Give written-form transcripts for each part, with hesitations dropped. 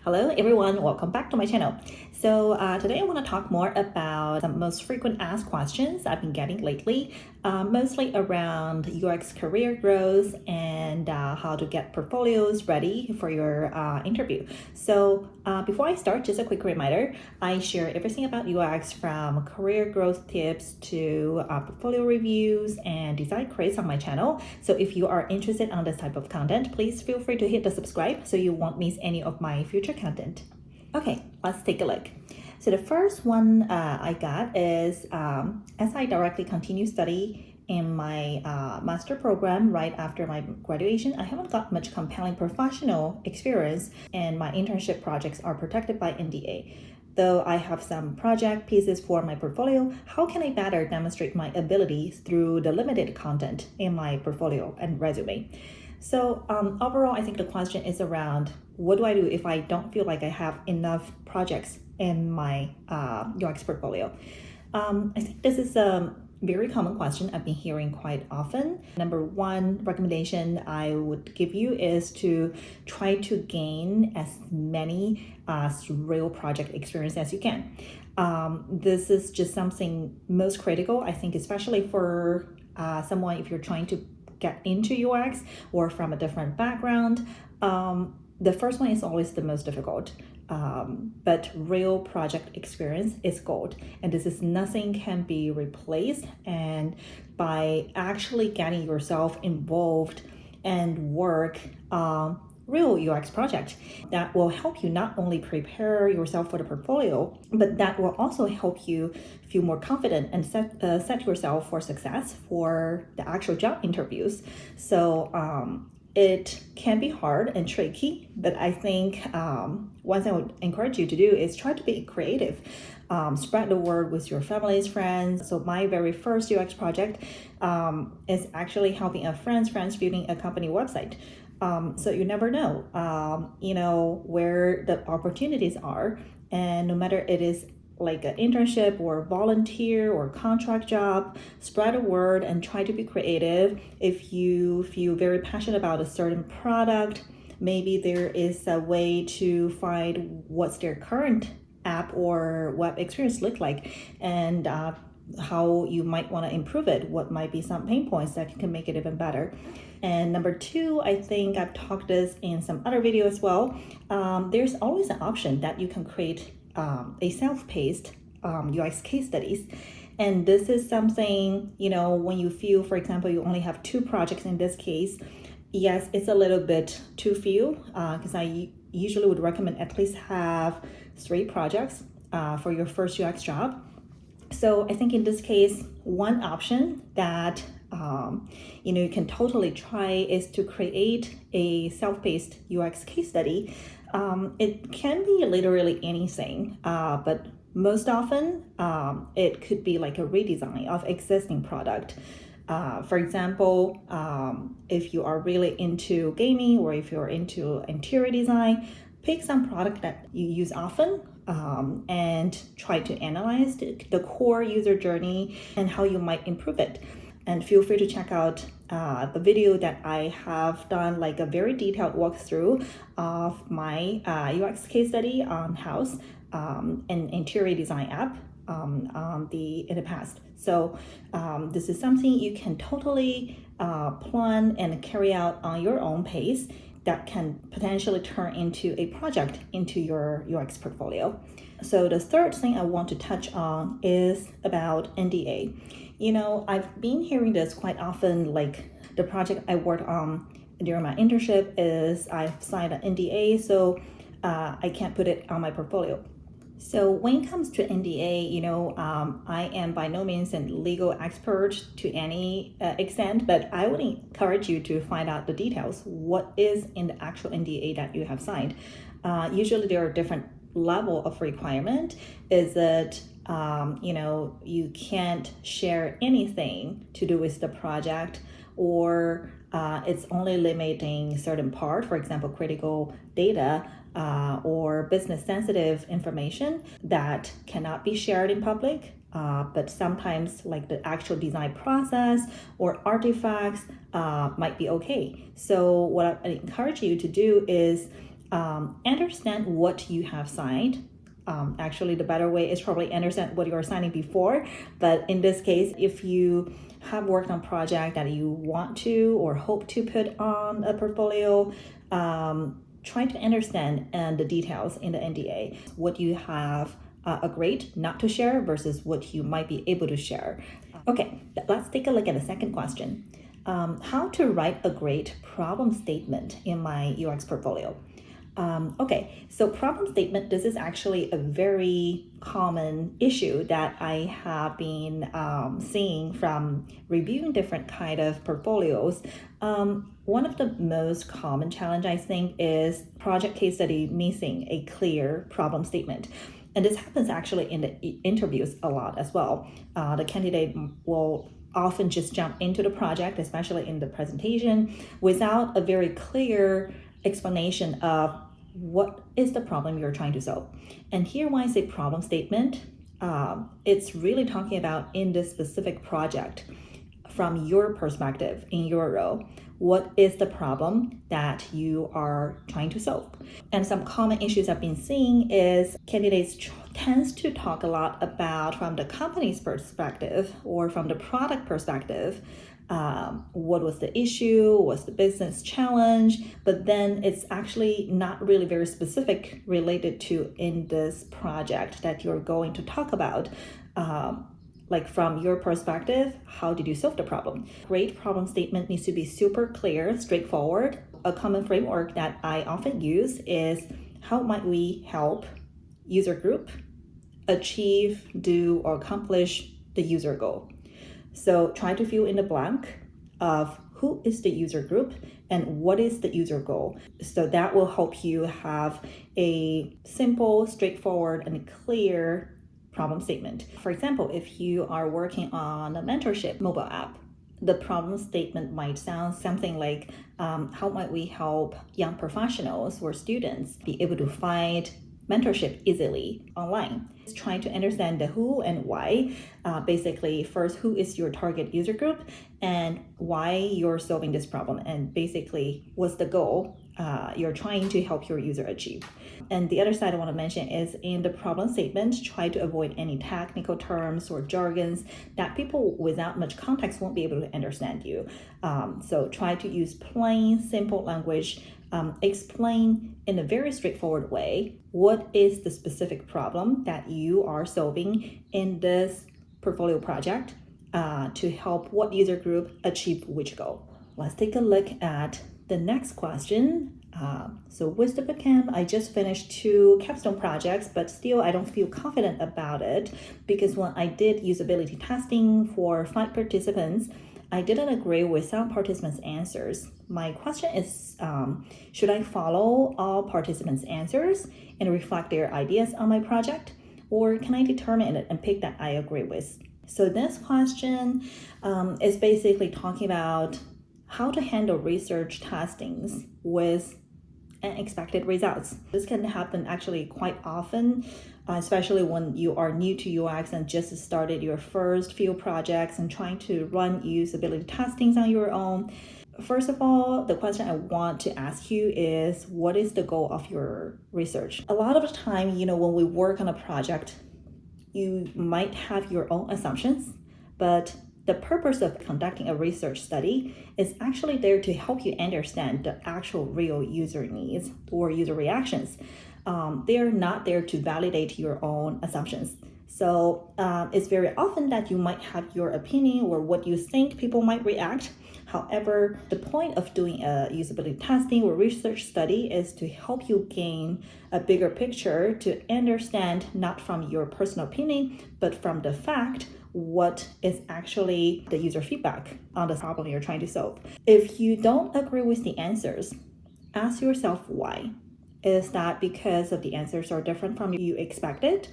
Hello everyone, welcome back to my channel. So today I want to talk more about the most frequent asked questions I've been getting lately, mostly around UX career growth and how to get portfolios ready for your interview. So before I start, just a quick reminder, I share everything about UX from career growth tips to portfolio reviews and design creates on my channel. So if you are interested in this type of content, please feel free to hit the subscribe so you won't miss any of my future content. Okay, let's take a look. So the first one I got is as I directly continue study in my master program right after my graduation, I haven't got much compelling professional experience and my internship projects are protected by NDA. Though I have some project pieces for my portfolio, how can I better demonstrate my abilities through the limited content in my portfolio and resume? So overall, I think the question is around what do I do if I don't feel like I have enough projects in my UX portfolio? I think this is a very common question I've been hearing quite often. Number one recommendation I would give you is to try to gain as many real project experience as you can. This is just something most critical, I think, especially for someone if you're trying to get into UX or from a different background. The first one is always the most difficult, but real project experience is gold, and this is nothing can be replaced. And by actually getting yourself involved and work real UX project, that will help you not only prepare yourself for the portfolio, but that will also help you feel more confident and set yourself for success for the actual job interviews. So it can be hard and tricky, but I think one thing I would encourage you to do is try to be creative. Spread the word with your families, friends. So my very first UX project is actually helping a friend's building a company website. So you never know, where the opportunities are. And no matter it is like an internship or volunteer or contract job, spread a word and try to be creative. If you feel very passionate about a certain product, maybe there is a way to find what's their current app or web experience look like, and how you might want to improve it, what might be some pain points that can make it even better. And number two, I think I've talked this in some other video as well, there's always an option that you can create a self-paced UX case studies. And this is something, when you feel, for example, you only have 2 projects in this case, yes, it's a little bit too few, because I usually would recommend at least have 3 projects for your first UX job. So I think in this case, one option that you can totally try is to create a self-paced UX case study. It can be literally anything, but most often it could be like a redesign of existing product. For example, if you are really into gaming or if you're into interior design, pick some product that you use often and try to analyze the core user journey and how you might improve it. And feel free to check out the video that I have done, like a very detailed walkthrough of my UX case study on House, an interior design app in the past. So this is something you can totally plan and carry out on your own pace that can potentially turn into a project into your UX portfolio. So the third thing I want to touch on is about NDA. I've been hearing this quite often, like the project I worked on during my internship is I've signed an NDA, so I can't put it on my portfolio. So when it comes to NDA, I am by no means a legal expert to any extent, but I would encourage you to find out the details. What is in the actual NDA that you have signed? Usually there are different level of requirement. Is it you can't share anything to do with the project, or it's only limiting certain part, for example, critical data or business sensitive information that cannot be shared in public. But sometimes like the actual design process or artifacts might be okay. So what I encourage you to do is understand what you have signed. Actually, the better way is probably understand what you are signing before. But in this case, if you have worked on a project that you want to or hope to put on a portfolio, try to understand the details in the NDA, what you have agreed not to share versus what you might be able to share. Okay, let's take a look at the second question. How to write a great problem statement in my UX portfolio. Okay, so problem statement, this is actually a very common issue that I have been seeing from reviewing different kind of portfolios. One of the most common challenge, I think, is project case study missing a clear problem statement. And this happens actually in the interviews a lot as well. The candidate will often just jump into the project, especially in the presentation, without a very clear explanation of what is the problem you're trying to solve. And here, when I say problem statement, it's really talking about in this specific project, from your perspective, in your role, what is the problem that you are trying to solve? And some common issues I've been seeing is candidates tends to talk a lot about from the company's perspective or from the product perspective, what was the issue, what's the business challenge, but then it's actually not really very specific related to in this project that you're going to talk about. Like from your perspective, how did you solve the problem? Great problem statement needs to be super clear, straightforward. A common framework that I often use is how might we help user group achieve, do, or accomplish the user goal. So try to fill in the blank of who is the user group and what is the user goal. So that will help you have a simple, straightforward, and clear problem statement. For example, if you are working on a mentorship mobile app, the problem statement might sound something like, how might we help young professionals or students be able to find mentorship easily online? Trying to understand the who and why. Basically, first, who is your target user group and why you're solving this problem, and basically what's the goal you're trying to help your user achieve. And the other side I want to mention is in the problem statement, try to avoid any technical terms or jargons that people without much context won't be able to understand you. So try to use plain, simple language. Explain in a very straightforward way what is the specific problem that you are solving in this portfolio project to help what user group achieve which goal. Let's take a look at the next question. So with the bootcamp, I just finished 2 capstone projects, but still I don't feel confident about it because when I did usability testing for 5 participants, I didn't agree with some participants' answers. My question is, should I follow all participants' answers and reflect their ideas on my project? Or can I determine it and pick that I agree with? So this question is basically talking about how to handle research testings with unexpected results. This can happen actually quite often, especially when you are new to UX and just started your first few projects and trying to run usability testings on your own. First of all, the question I want to ask you is, what is the goal of your research? A lot of the time, when we work on a project, you might have your own assumptions, but the purpose of conducting a research study is actually there to help you understand the actual real user needs or user reactions. They're not there to validate your own assumptions. So it's very often that you might have your opinion or what you think people might react. However, the point of doing a usability testing or research study is to help you gain a bigger picture to understand not from your personal opinion, but from the fact what is actually the user feedback on the problem you're trying to solve. If you don't agree with the answers, ask yourself why. Is that because of the answers are different from you expected?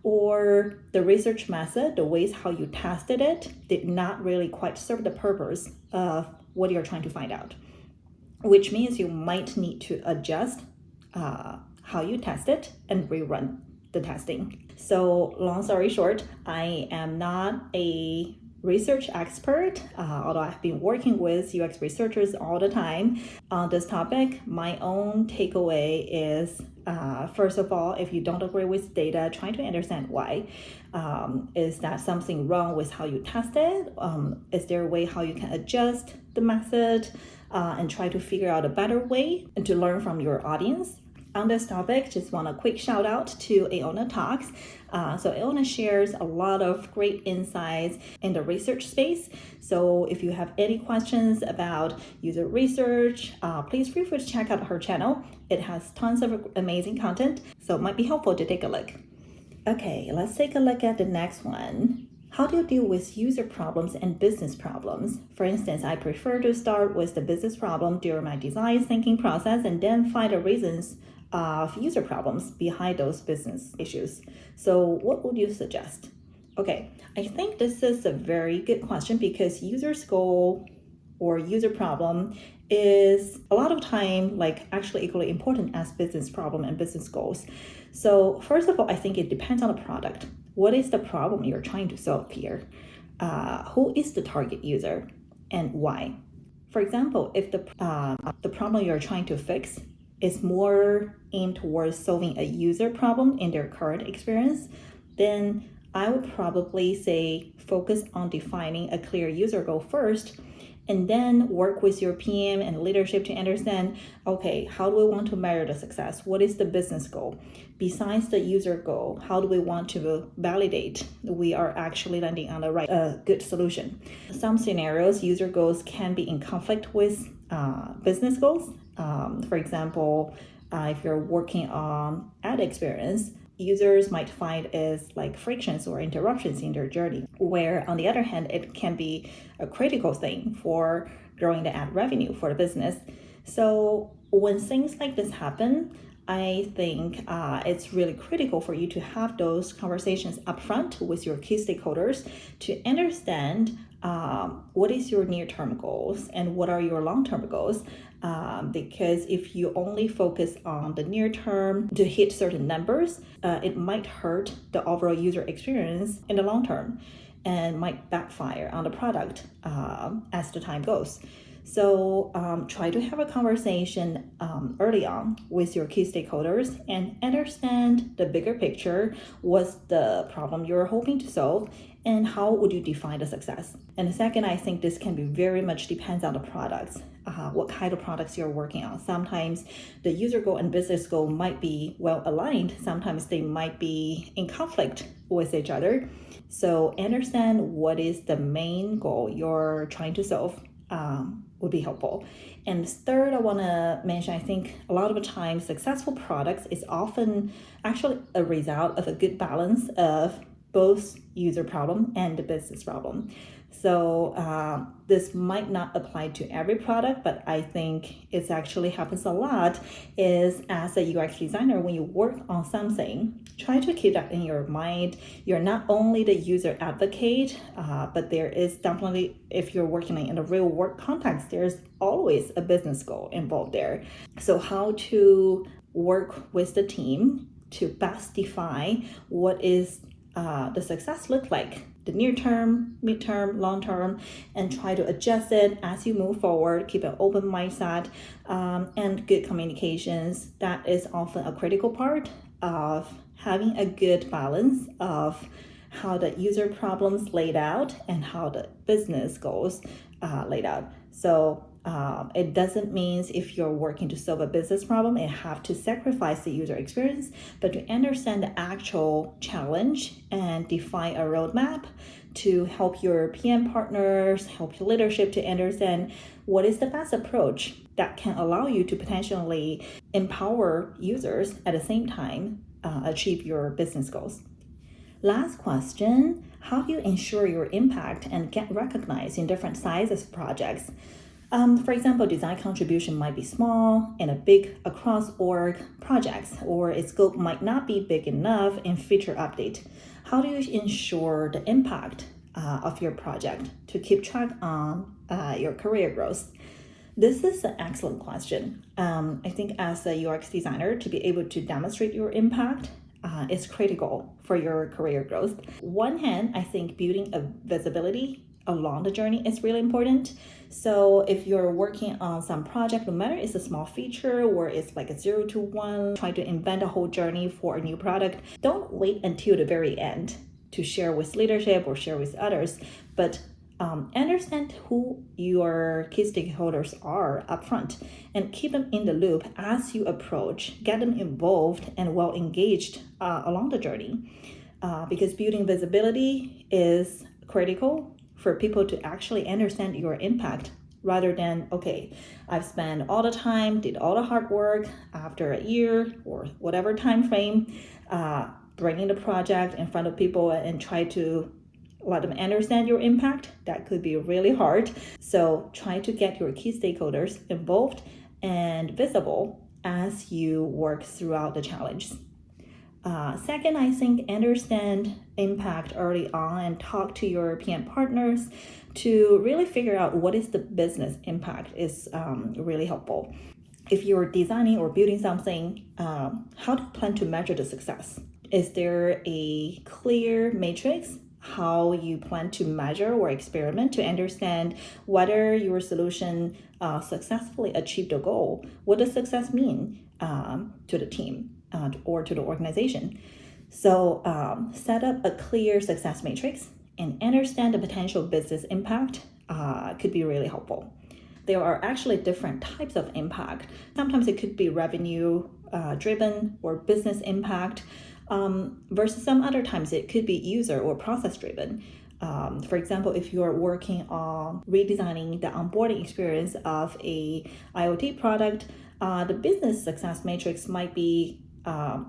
Or the research method, the ways how you tested it, did not really quite serve the purpose of what you're trying to find out, which means you might need to adjust how you test it and rerun the testing. So long story short, I am not a research expert, although I've been working with UX researchers all the time on this topic. My own takeaway is, first of all, if you don't agree with data, try to understand why. Is that something wrong with how you test it? Is there a way how you can adjust the method and try to figure out a better way and to learn from your audience? On this topic, just want a quick shout out to Aona Talks. So Aona shares a lot of great insights in the research space. So if you have any questions about user research, please feel free to check out her channel. It has tons of amazing content, so it might be helpful to take a look. Okay, let's take a look at the next one. How do you deal with user problems and business problems? For instance, I prefer to start with the business problem during my design thinking process and then find the reasons of user problems behind those business issues. So what would you suggest? Okay, I think this is a very good question because user's goal or user problem is a lot of time actually equally important as business problem and business goals. So first of all, I think it depends on the product. What is the problem you're trying to solve here? Who is the target user and why? For example, if the problem you're trying to fix is more aimed towards solving a user problem in their current experience, then I would probably say focus on defining a clear user goal first, and then work with your PM and leadership to understand, okay, how do we want to measure the success? What is the business goal? Besides the user goal, how do we want to validate we are actually landing on the right good solution? Some scenarios, user goals can be in conflict with business goals. For example, if you're working on ad experience, users might find is frictions or interruptions in their journey, where on the other hand, it can be a critical thing for growing the ad revenue for the business. So when things like this happen, I think it's really critical for you to have those conversations upfront with your key stakeholders to understand what is your near-term goals and what are your long-term goals. Because if you only focus on the near term to hit certain numbers, it might hurt the overall user experience in the long term and might backfire on the product as the time goes. So try to have a conversation early on with your key stakeholders and understand the bigger picture. What's the problem you're hoping to solve and how would you define the success? And second, I think this can be very much depends on the products, what kind of products you're working on. Sometimes the user goal and business goal might be well aligned. Sometimes they might be in conflict with each other. So understand what is the main goal you're trying to solve would be helpful. And third, I want to mention, I think a lot of the time successful products is often actually a result of a good balance of both user problem and the business problem. So this might not apply to every product, but I think it actually happens a lot is as a UX designer, when you work on something, try to keep that in your mind. You're not only the user advocate, but there is definitely, if you're working in a real work context, there's always a business goal involved there. So how to work with the team to best define what is the success look like, the near term, mid-term, long term, and try to adjust it as you move forward. Keep an open mindset and good communications. That is often a critical part of having a good balance of how the user problems laid out and how the business goals laid out. So it doesn't mean if you're working to solve a business problem, you have to sacrifice the user experience, but to understand the actual challenge and define a roadmap to help your PM partners, help your leadership to understand what is the best approach that can allow you to potentially empower users at the same time achieve your business goals. Last question, how do you ensure your impact and get recognized in different sizes of projects? For example, design contribution might be small in a big across org projects, or its scope might not be big enough in feature update. How do you ensure the impact of your project to keep track on your career growth? This is an excellent question. I think as a UX designer, to be able to demonstrate your impact is critical for your career growth. One hand, I think building a visibility along the journey is really important. So if you're working on some project, no matter it's a small feature or it's like a 0 to 1, trying to invent a whole journey for a new product, don't wait until the very end to share with leadership or share with others, but understand who your key stakeholders are upfront and keep them in the loop as you approach, get them involved and well engaged along the journey. Because building visibility is critical for people to actually understand your impact rather than, okay, I've spent all the time, did all the hard work after a year or whatever time frame, bringing the project in front of people and try to let them understand your impact. That could be really hard. So try to get your key stakeholders involved and visible as you work throughout the challenge. Second, I think understand impact early on and talk to your PM partners to really figure out what is the business impact is really helpful. If you're designing or building something, how do you plan to measure the success? Is there a clear matrix how you plan to measure or experiment to understand whether your solution successfully achieved a goal? What does success mean to the team or to the organization? So set up a clear success matrix and understand the potential business impact could be really helpful. There are actually different types of impact. Sometimes it could be revenue driven or business impact, versus some other times it could be user or process driven. For example, if you're working on redesigning the onboarding experience of a IoT product, the business success matrix might be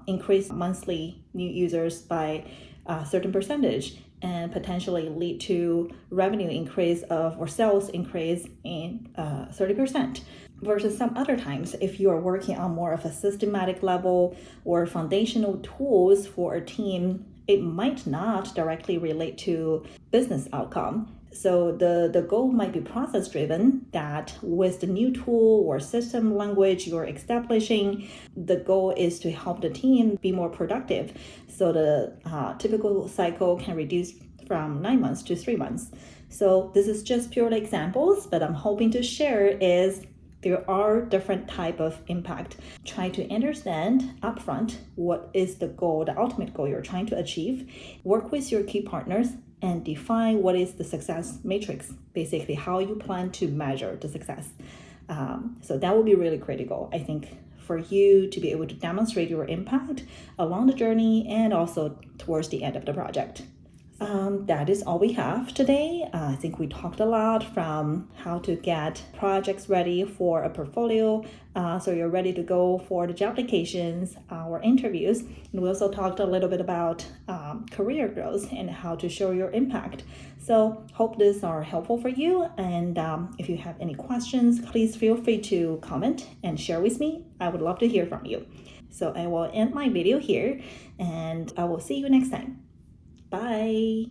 increase monthly new users by a certain percentage and potentially lead to revenue increase or sales increase in 30%. Versus some other times, if you are working on more of a systematic level or foundational tools for a team, it might not directly relate to business outcome. So the goal might be process driven, that with the new tool or system language you're establishing, the goal is to help the team be more productive. So the typical cycle can reduce from 9 months to 3 months. So this is just purely examples, but I'm hoping to share is there are different type of impact. Try to understand upfront what is the goal, the ultimate goal you're trying to achieve. Work with your key partners and define what is the success matrix, basically how you plan to measure the success. So that will be really critical, I think, for you to be able to demonstrate your impact along the journey and also towards the end of the project. That is all we have today. I think we talked a lot from how to get projects ready for a portfolio, so you're ready to go for the job applications or interviews. And we also talked a little bit about career growth and how to show your impact. So hope these are helpful for you. And if you have any questions, please feel free to comment and share with me. I would love to hear from you. So I will end my video here and I will see you next time. Bye.